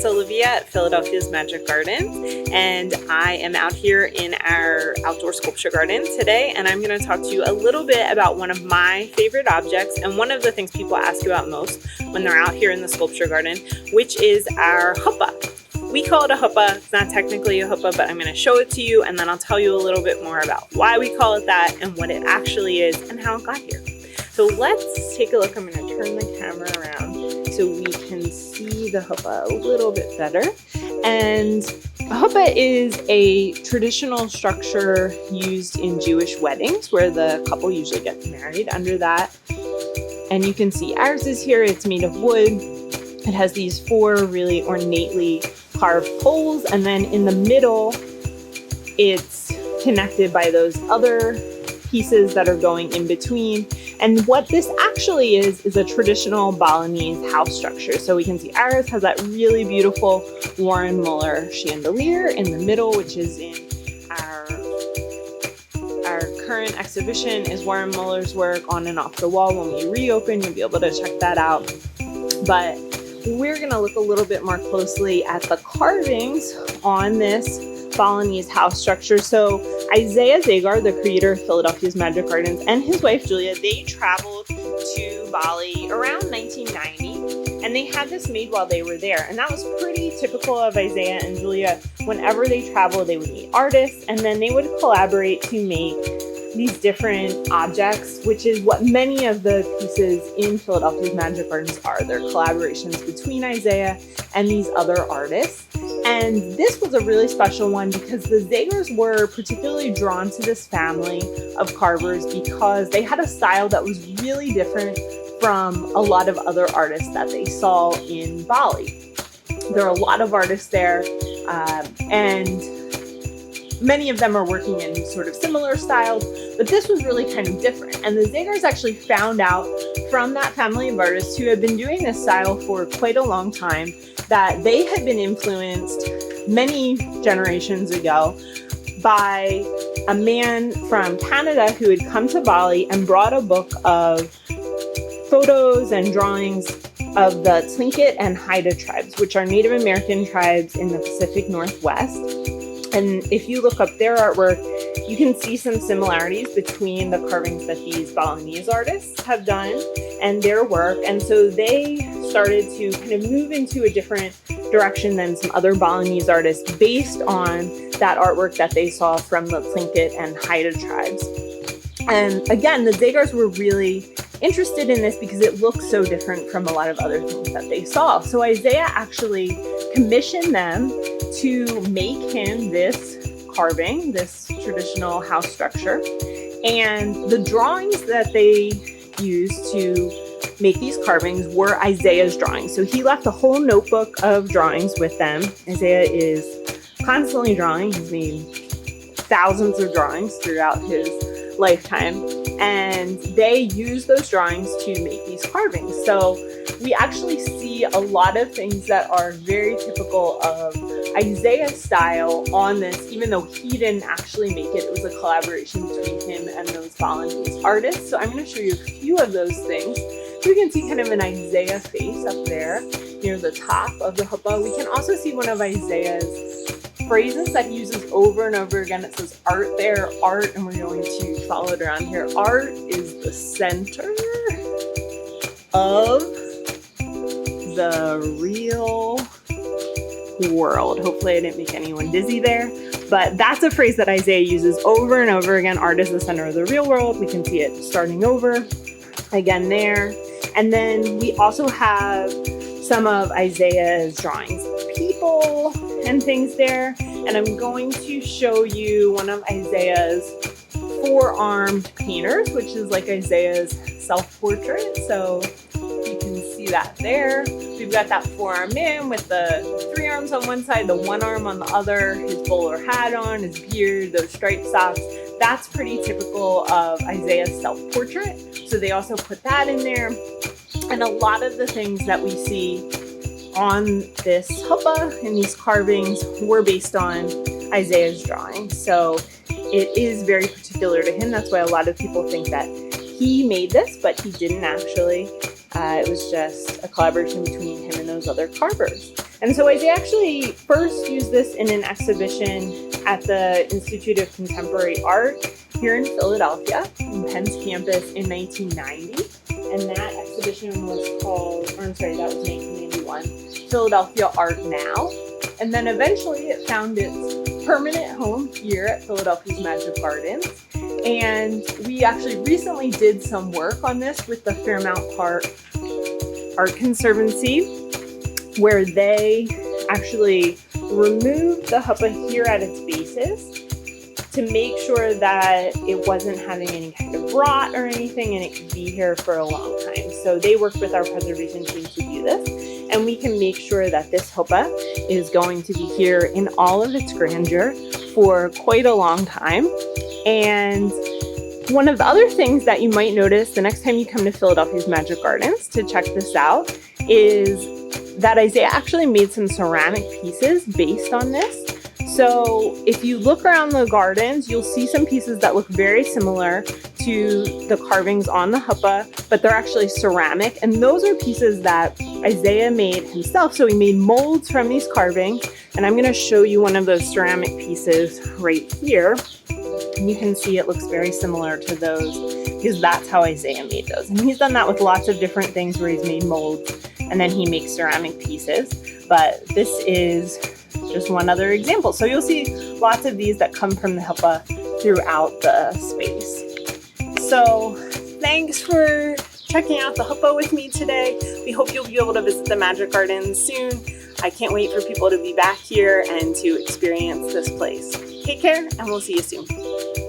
it's Olivia at Philadelphia's Magic Gardens, and I am out here in our outdoor sculpture garden today, and I'm going to talk to you a little bit about one of my favorite objects and one of the things people ask about most when they're out here in the sculpture garden, which is our Huppa. We call it a Huppa. It's not technically a Huppa, but I'm going to show it to you, and then I'll tell you a little bit more about why we call it that and what it actually is and how it got here. So let's take a look. I'm going to turn the camera around so we can see the Huppa a little bit better. And a Huppa is a traditional structure used in Jewish weddings where the couple usually gets married under that. And you can see ours is here. It's made of wood. It has these 4 really ornately carved poles, and then in the middle it's connected by those other pieces that are going in between. And what this actually is a traditional Balinese house structure. So we can see ours has that really beautiful Warren Muller chandelier in the middle, which is in our current exhibition is Warren Muller's work on and off the wall. When we reopen, you'll be able to check that out. But we're going to look a little bit more closely at the carvings on this Balinese house structure. So Isaiah Zagar, the creator of Philadelphia's Magic Gardens, and his wife Julia, they traveled to Bali around 1990, and they had this made while they were there. And that was pretty typical of Isaiah and Julia. Whenever they traveled, they would meet artists, and then they would collaborate to make these different objects, which is what many of the pieces in Philadelphia's Magic Gardens are. They're collaborations between Isaiah and these other artists. And this was a really special one because the Zagars were particularly drawn to this family of carvers because they had a style that was really different from a lot of other artists that they saw in Bali. There are a lot of artists there, and many of them are working in sort of similar styles, but this was really kind of different. And the Zagars actually found out from that family of artists who had been doing this style for quite a long time that they had been influenced many generations ago by a man from Canada who had come to Bali and brought a book of photos and drawings of the Tlingit and Haida tribes, which are Native American tribes in the Pacific Northwest. And if you look up their artwork, you can see some similarities between the carvings that these Balinese artists have done and their work. And so they started to kind of move into a different direction than some other Balinese artists based on that artwork that they saw from the Tlingit and Haida tribes. And again, the Zagars were really interested in this because it looked so different from a lot of other things that they saw. So Isaiah actually commissioned them to make him this carving, this traditional house structure. And the drawings that they used to make these carvings were Isaiah's drawings. So he left a whole notebook of drawings with them. Isaiah is constantly drawing. He's made thousands of drawings throughout his lifetime, and they use those drawings to make these carvings. So we actually see a lot of things that are very typical of Isaiah's style on this, even though he didn't actually make it. It was a collaboration between him and those Balinese artists. So I'm going to show you a few of those things. So we can see kind of an Isaiah face up there near the top of the Huppa. We can also see one of Isaiah's phrases that he uses over and over again. It says art there, art, and we're going to follow it around here. Art is the center of the real world. Hopefully I didn't make anyone dizzy there, but that's a phrase that Isaiah uses over and over again. Art is the center of the real world. We can see it starting over again there. And then we also have some of Isaiah's drawings of people and things there. And I'm going to show you one of Isaiah's 4-armed painters, which is like Isaiah's self-portrait. So you can see that there. We've got that 4-armed man with the 3 arms on one side, the 1 arm on the other, his bowler hat on, his beard, those striped socks. That's pretty typical of Isaiah's self-portrait. So they also put that in there. And a lot of the things that we see on this Huppa and these carvings were based on Isaiah's drawings. So it is very particular to him. That's why a lot of people think that he made this, but he didn't actually. It was just a collaboration between him and those other carvers. And so Isaiah actually first used this in an exhibition at the Institute of Contemporary Art here in Philadelphia, in Penn's campus in 1990. And that exhibition was called, or I'm sorry, that was 1991, Philadelphia Art Now. And then eventually it found its permanent home here at Philadelphia's Magic Gardens. And we actually recently did some work on this with the Fairmount Park Art Conservancy, where they actually removed the huppa here at its basis to make sure that it wasn't having any kind of rot or anything and it could be here for a long time. So they worked with our preservation team to do this, and we can make sure that this huppa is going to be here in all of its grandeur for quite a long time. And one of the other things that you might notice the next time you come to Philadelphia's Magic Gardens to check this out is that Isaiah actually made some ceramic pieces based on this. So if you look around the gardens, you'll see some pieces that look very similar to the carvings on the huppa, but they're actually ceramic. And those are pieces that Isaiah made himself. So he made molds from these carvings. And I'm going to show you one of those ceramic pieces right here. And you can see it looks very similar to those because that's how Isaiah made those. And he's done that with lots of different things where he's made molds and then he makes ceramic pieces. But this is just one other example. So you'll see lots of these that come from the huppa throughout the space. So thanks for checking out the huppa with me today. We hope you'll be able to visit the Magic Gardens soon. I can't wait for people to be back here and to experience this place. Take care, and we'll see you soon.